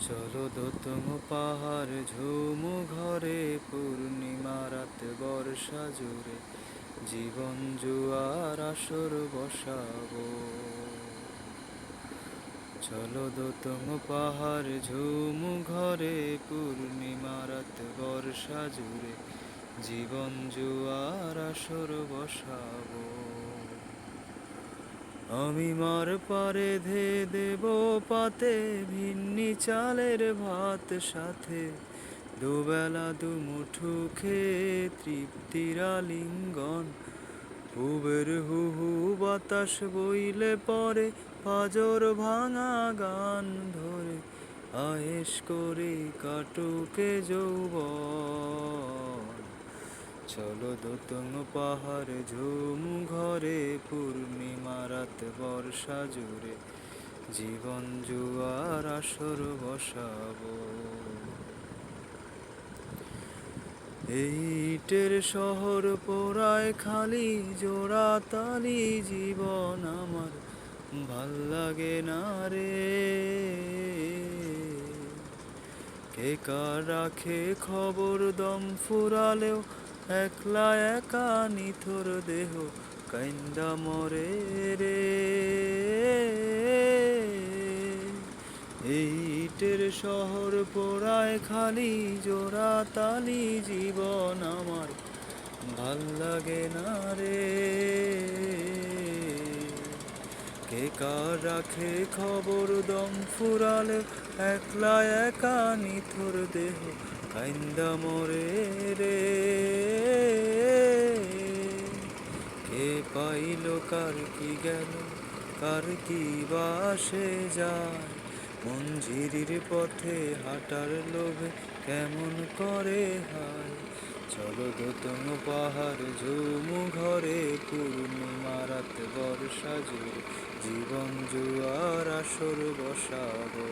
চলো দোতম পাহাড় ঝুমু ঘরে পূর্ণিমা রাত বর্ষা জুড়ে জীবন জুয়ার আসর বসাবো। চলো দোতম পাহাড় ঝুমু ঘরে পূর্ণিমা রাত বর্ষা জুড়ে জীবন জুয়ার আসর বসাবো। আমি মার পারে ধে দেব পাতে ভিন্নি চালের ভাত সাথে দুবেলা দুমুঠু খেয়ে তৃপ্তির আলিঙ্গন। পুবের হু হু বাতাস বইলে পরে পাজর ভাঙা গান ধরে আয়েশ করে কাটুকে যৌবন। চলো দোতম পাহাড় ঝুম ঘরে পূর্ণিমা রাত বর্ষা জুড়ে জীবন জুয়ার আসর বসাবো। এই ইটের শহর পোড়ায় খালি জোড়া তালি জীবন আমার ভাল লাগে না রে। কে কার রাখে খবর দম ফুরালেও একলা একা নিথর দেহ কাইন্দা মরে রে। এই ইটের শহর পোড়ায় খালি জোড়া তালি জীবন আমার ভাল লাগে না রে। কে কার রাখে খবর দম ফুরালে একলা একা নিথর দেহ কাইন্দা মরে রে। কে পাইল কার কি গেল কার কি বাসে যায় মঞ্জিরির পথে হাঁটার লোভে কেমন করে হায়। চলো দোতম পাহাড় ঝুমু ঘরে পূর্ণিমা রাত বর্ষা জুড়ে জীবন জুয়ার আসর বসাবো।